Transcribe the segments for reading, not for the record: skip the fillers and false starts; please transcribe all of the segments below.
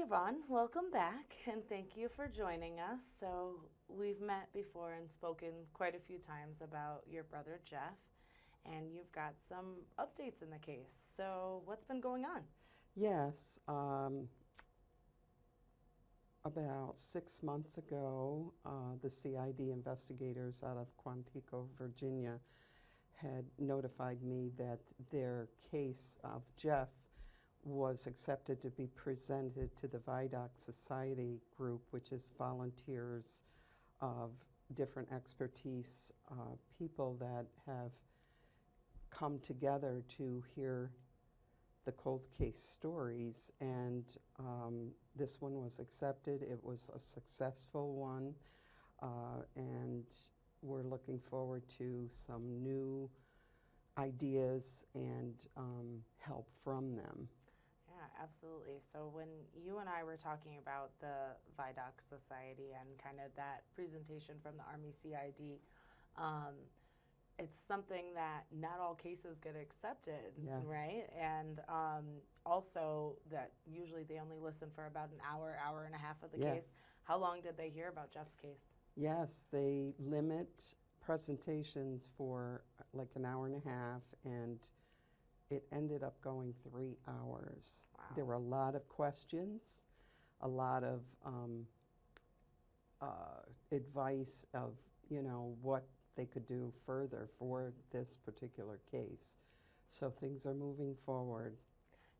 Yvonne, welcome back and thank you for joining us. So, we've met before and spoken quite a few times about your brother Jeff, and you've got some updates in the case. So, what's been going on? Yes, about 6 months ago, the CID investigators out of Quantico, Virginia, had notified me that their case of Jeff was accepted to be presented to the Vidocq Society group, which is volunteers of different expertise, people that have come together to hear the cold case stories, and this one was accepted. It was a successful one, and we're looking forward to some new ideas and help from them. Yeah, absolutely. So when you and I were talking about the Vidocq Society and kind of that presentation from the Army CID, it's something that not all cases get accepted, Yes. right? And also that usually they only listen for about an hour, hour and a half of the Yes. case. How long did they hear about Jeff's case? Yes, they limit presentations for like an hour and a half, and it ended up going 3 hours. Wow. There were a lot of questions, a lot of advice of, what they could do further for this particular case. So things are moving forward.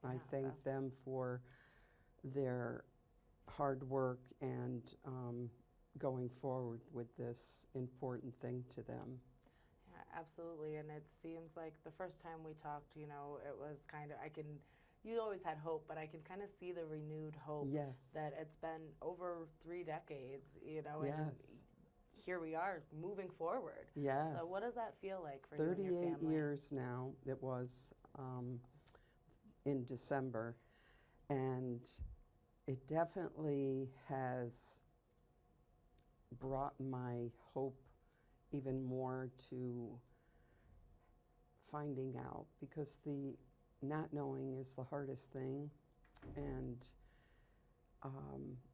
I Yeah, thank them for their hard work and going forward with this important thing to them. Yeah, absolutely. And it seems like the first time we talked, it was kind of, you always had hope, but I can kind of see the renewed hope. Yes. That it's been over 3 decades, and Yes. here we are moving forward. Yes. So what does that feel like for you and your 38 family? years now, it was in December, and it definitely has brought my hope even more to finding out, because the not knowing is the hardest thing, and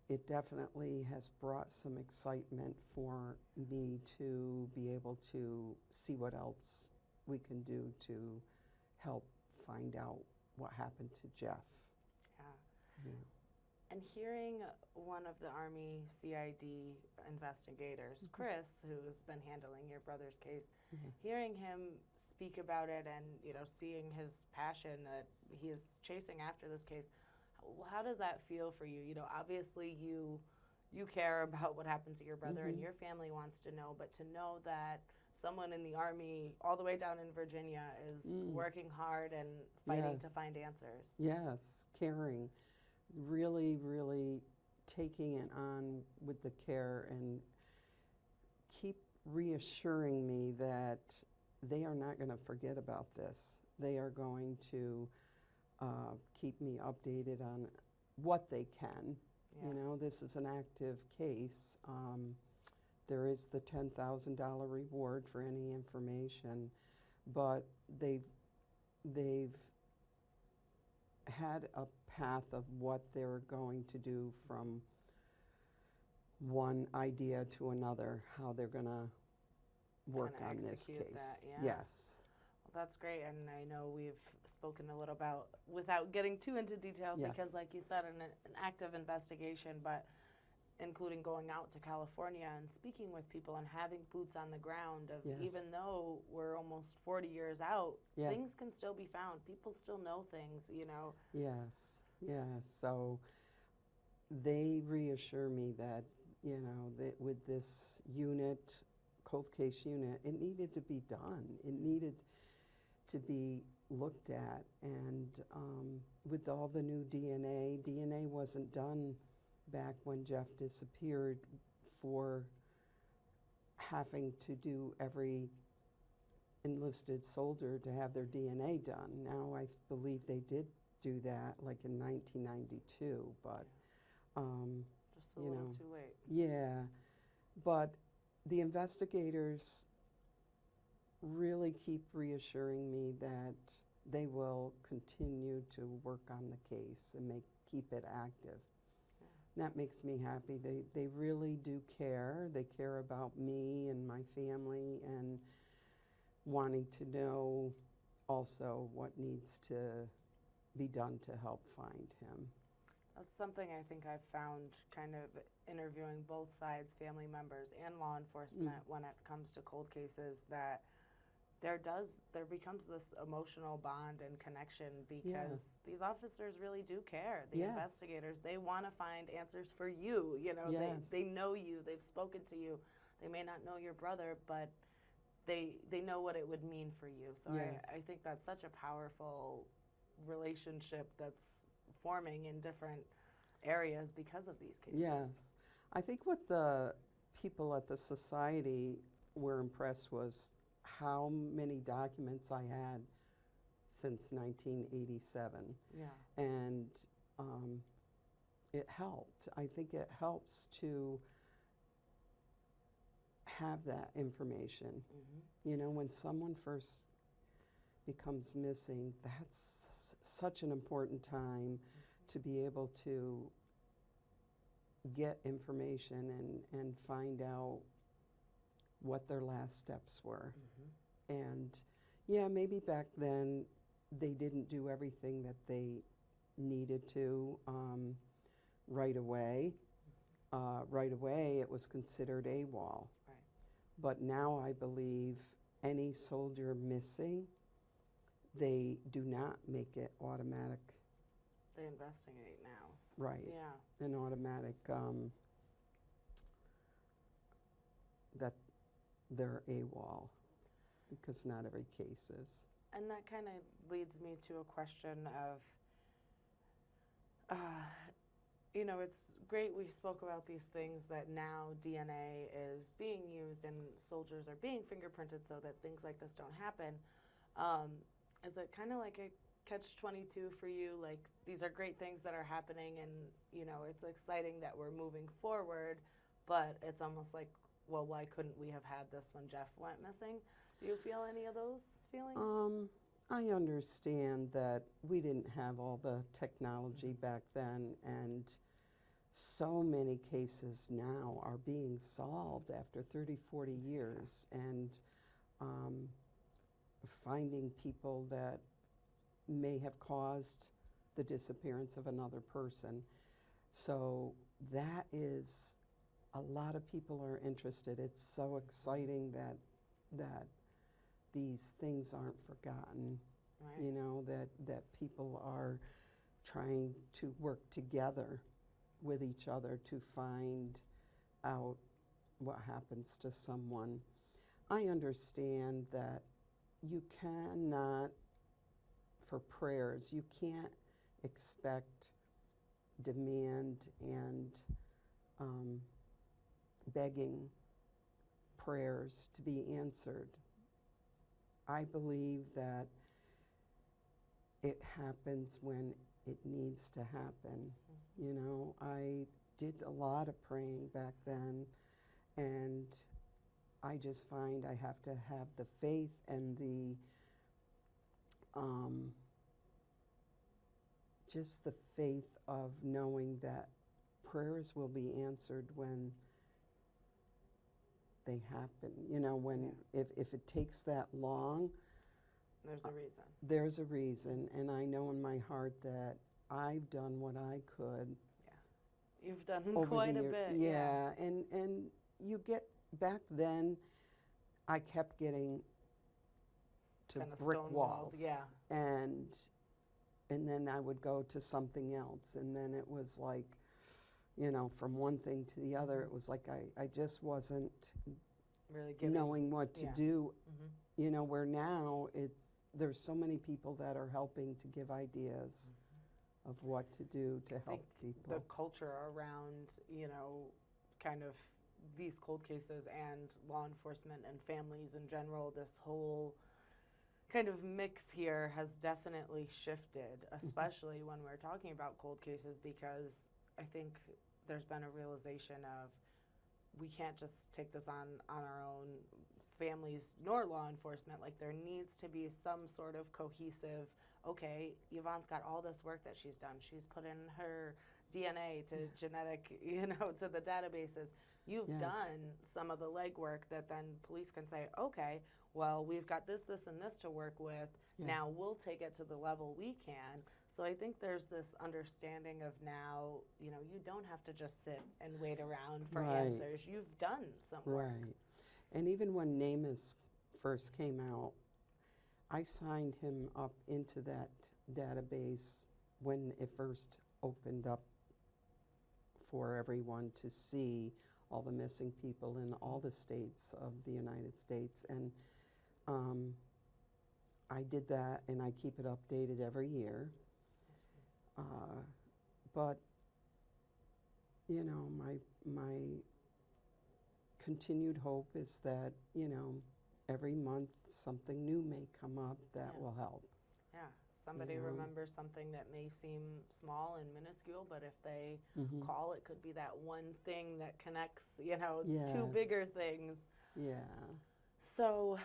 it definitely has brought some excitement for me to be able to see what else we can do to help find out what happened to Jeff. Yeah. Yeah. And hearing one of the Army CID investigators, Chris, who's been handling your brother's case, hearing him speak about it and, seeing his passion that he is chasing after this case, how does that feel for you? Obviously you care about what happened to your brother and your family wants to know, but to know that someone in the Army all the way down in Virginia is working hard and fighting to find answers. Yes, caring. Really, really taking it on with the care, and keep reassuring me that they are not going to forget about this. They are going to keep me updated on what they can. Yeah. This is an active case. There is the $10,000 reward for any information, but they've had a path of what they're going to do from one idea to another, how they're going to work on this case. That, yeah. Yes. Well, that's great, and I know we've spoken a little about, without getting too into detail, because like you said, an active investigation, but including going out to California and speaking with people and having boots on the ground of, even though we're almost 40 years out, things can still be found. People still know things, Yes, yes. So they reassure me that, that with this unit, cold case unit, it needed to be done. It needed to be looked at. And with all the new DNA wasn't done back when Jeff disappeared, for having to do every enlisted soldier to have their DNA done. Now I believe they did do that like in 1992, but just a little too late. Yeah, but the investigators really keep reassuring me that they will continue to work on the case and keep it active. That makes me happy. They really do care. They care about me and my family and wanting to know also what needs to be done to help find him. That's something I think I've found kind of interviewing both sides, family members and law enforcement, when it comes to cold cases, that there becomes this emotional bond and connection because these officers really do care. The investigators, they want to find answers for you. You know, they know you, they've spoken to you. They may not know your brother, but they know what it would mean for you. So I think that's such a powerful relationship that's forming in different areas because of these cases. Yes. I think what the people at the society were impressed was how many documents I had since 1987. Yeah. And it helped. I think it helps to have that information. You know, when someone first becomes missing, that's such an important time to be able to get information and find out what their last steps were. And yeah, maybe back then they didn't do everything that they needed to right away. Right away it was considered AWOL. Right. But now I believe any soldier missing, they do not make it automatic. They investigate now. Right. Yeah. An automatic that they're AWOL, because not every case is. And that kind of leads me to a question of, you know, it's great we spoke about these things, that now DNA is being used and soldiers are being fingerprinted so that things like this don't happen. Is it kind of like a catch-22 for you? Like, these are great things that are happening and, you know, it's exciting that we're moving forward, but it's almost like, well, why couldn't we have had this when Jeff went missing? Do you feel any of those feelings? I understand that we didn't have all the technology back then, and so many cases now are being solved after 30, 40 years, and finding people that may have caused the disappearance of another person. So that is, a lot of people are interested. It's so exciting that these things aren't forgotten. Right. You know, that people are trying to work together with each other to find out what happens to someone. I understand that you cannot, for prayers, you can't expect, demand, and begging prayers to be answered. I believe that it happens when it needs to happen. You know, I did a lot of praying back then, and I just find I have to have the faith and the just the faith of knowing that prayers will be answered when they happen. You know, when if it takes that long, There's a reason. there's a reason, and I know in my heart that I've done what I could. Yeah. You've done Over quite the a year. bit. Yeah, and you get, back then, I kept getting to Kinda brick stonewalled, walls. yeah. And then I would go to something else, and then it was like, you know, from one thing to the other, it was like I just wasn't Really giving. knowing what to do. Mhm. You know, where now there's so many people that are helping to give ideas of what to do to help people. The culture around, you know, kind of these cold cases and law enforcement and families in general, this whole kind of mix here has definitely shifted, especially when we're talking about cold cases, because I think there's been a realization of we can't just take this on our own, families nor law enforcement. Like, there needs to be some sort of cohesive, okay, Yvonne's got all this work that she's done. She's put in her DNA to genetic, to the databases. You've Yes. done some of the legwork that then police can say, okay, well, we've got this, this, and this to work with. Yeah. Now we'll take it to the level we can. So I think there's this understanding of now, you don't have to just sit and wait around for Right. answers. You've done some work. Right. And even when NamUs first came out, I signed him up into that database when it first opened up for everyone to see all the missing people in all the states of the United States. And I did that, and I keep it updated every year. But, my continued hope is that, every month something new may come up that will help. Yeah. Somebody remembers something that may seem small and minuscule, but if they call, it could be that one thing that connects, two Yes. bigger things. Yeah. So,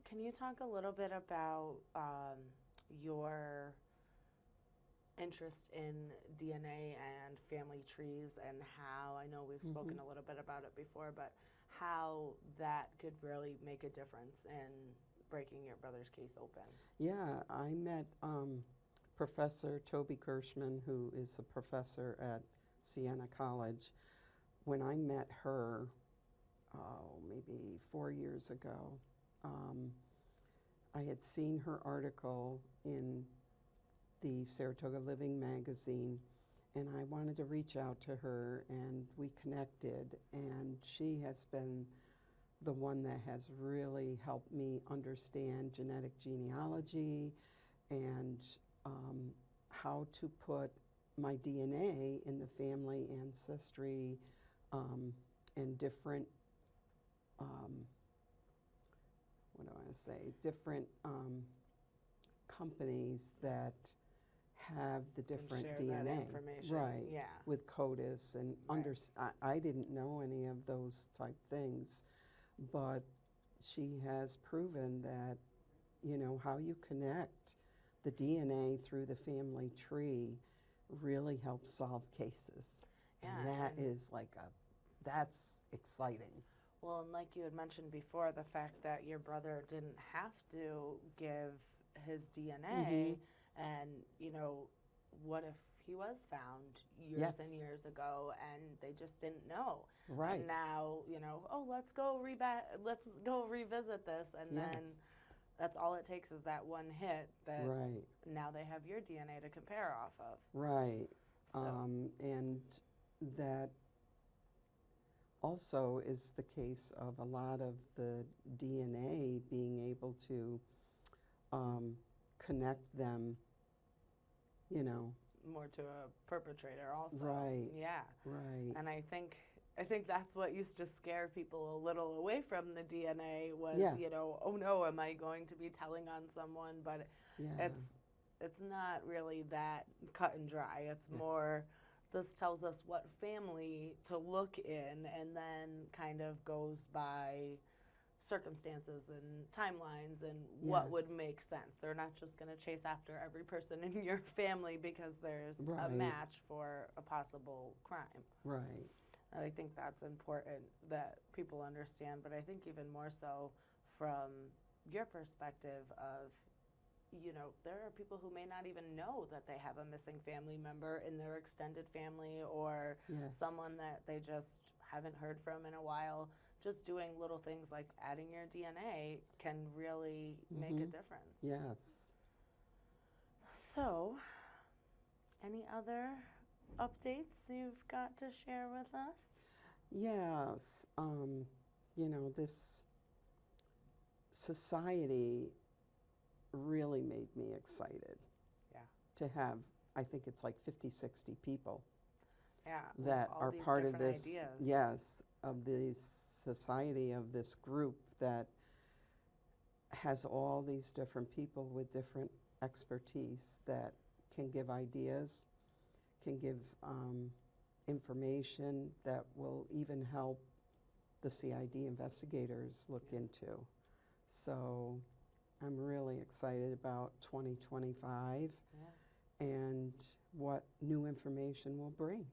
can you talk a little bit about your interest in DNA and family trees and how, I know we've spoken a little bit about it before, but how that could really make a difference in breaking your brother's case open? Yeah, I met Professor Toby Kirschman, who is a professor at Siena College. When I met her, maybe 4 years ago, I had seen her article in the Saratoga Living magazine, and I wanted to reach out to her, and we connected, and she has been the one that has really helped me understand genetic genealogy and how to put my DNA in the family ancestry and different, different companies that have the different share DNA. that information. Right, Yeah. with CODIS, and I didn't know any of those type things, but she has proven that, how you connect the DNA through the family tree really helps solve cases. Yeah, And that is that's exciting. Well, and like you had mentioned before, the fact that your brother didn't have to give his DNA, and, what if he was found years and Yes. years ago and they just didn't know? Right. And now, let's go revisit this, and then Yes. that's all it takes is that one hit that Right. now they have your DNA to compare off of. Right. So. And that also is the case of a lot of the DNA being able to connect them, More to a perpetrator also. Right. Yeah. Right. And I think that's what used to scare people a little away from the DNA was, Yeah. Oh no, am I going to be telling on someone? But Yeah. it's not really that cut and dry. It's more, this tells us what family to look in, and then kind of goes by circumstances and timelines and what would Yes. make sense. They're not just going to chase after every person in your family because there's a Right. match for a possible crime. Right. And I think that's important that people understand, but I think even more so from your perspective of, there are people who may not even know that they have a missing family member in their extended family, or Yes. someone that they just haven't heard from in a while. Just doing little things like adding your DNA can really make a difference. Yes. So, any other updates you've got to share with us? Yes. This society really made me excited. Yeah. To have, I think it's like 50, 60 people Yeah. that all are these part of different this, ideas. yes, of this society, of this group that has all these different people with different expertise that can give ideas, can give information that will even help the CID investigators look into. So I'm really excited about 2025. Yeah. and what new information will bring.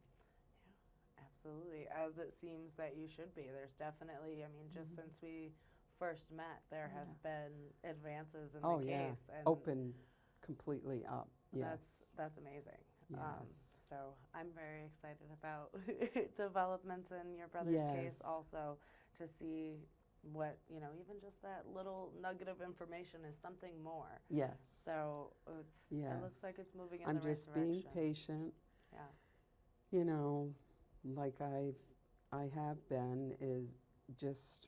Absolutely, as it seems that you should be. There's definitely, I mean, just since we first met, there have been advances in the case. And open completely up. Yes. That's amazing. Yes. So I'm very excited about developments in your brother's case also, to see what, you know, even just that little nugget of information is something more. Yes. So it looks like it's moving in the right direction. I'm just being patient. Yeah. You know, like I have been, is just,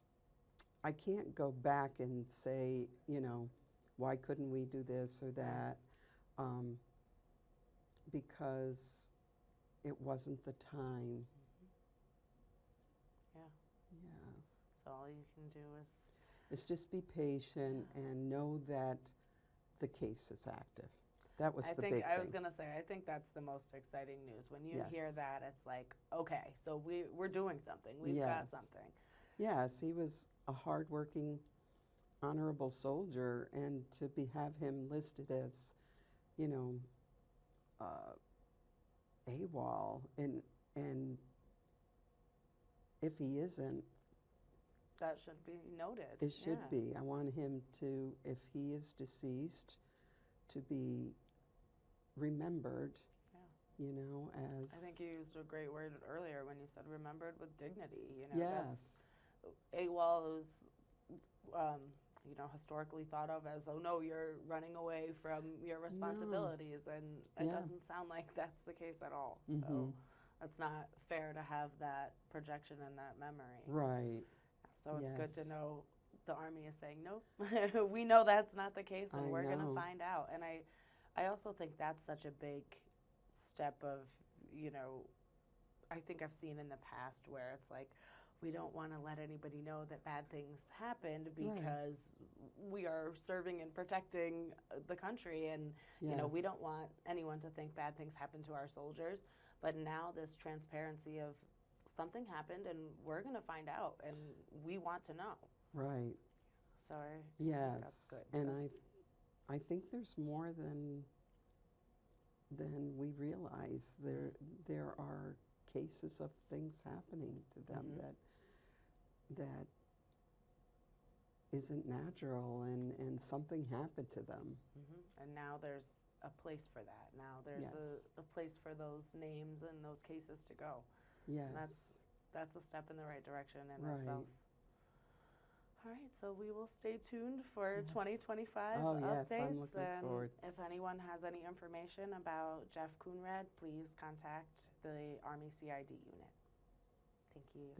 I can't go back and say, you know, why couldn't we do this or that, because it wasn't the time. Yeah. Yeah. So all you can do is just be patient and know that the case is active. That was the big thing. I was going to say, I think that's the most exciting news. When you hear that, it's like, okay, so we're doing something. We've got something. Yes, he was a hardworking, honorable soldier, and to have him listed as, you know, AWOL, and if he isn't, that should be noted. It should be. I want him to, if he is deceased, to be remembered, you know, as... I think you used a great word earlier when you said remembered with dignity. You know, yes. AWOL is, you know, historically thought of as, oh no, you're running away from your responsibilities, and it doesn't sound like that's the case at all. So it's not fair to have that projection and that memory. Right. So it's good to know the Army is saying, nope, we know that's not the case, and we're going to find out. And I also think that's such a big step of, you know, I think I've seen in the past where it's like, we don't want to let anybody know that bad things happened because we are serving and protecting the country, and you know, we don't want anyone to think bad things happen to our soldiers. But now this transparency of something happened and we're going to find out and we want to know. Right. So that's good. And I think there's more than we realize. There are cases of things happening to them that isn't natural, and something happened to them. And now there's a place for that. Now there's a place for those names and those cases to go. Yes. And that's a step in the right direction in itself. All right, so we will stay tuned for 2025 updates. Yes, I'm looking forward. If anyone has any information about Jeff Coonradt, please contact the Army CID unit. Thank you.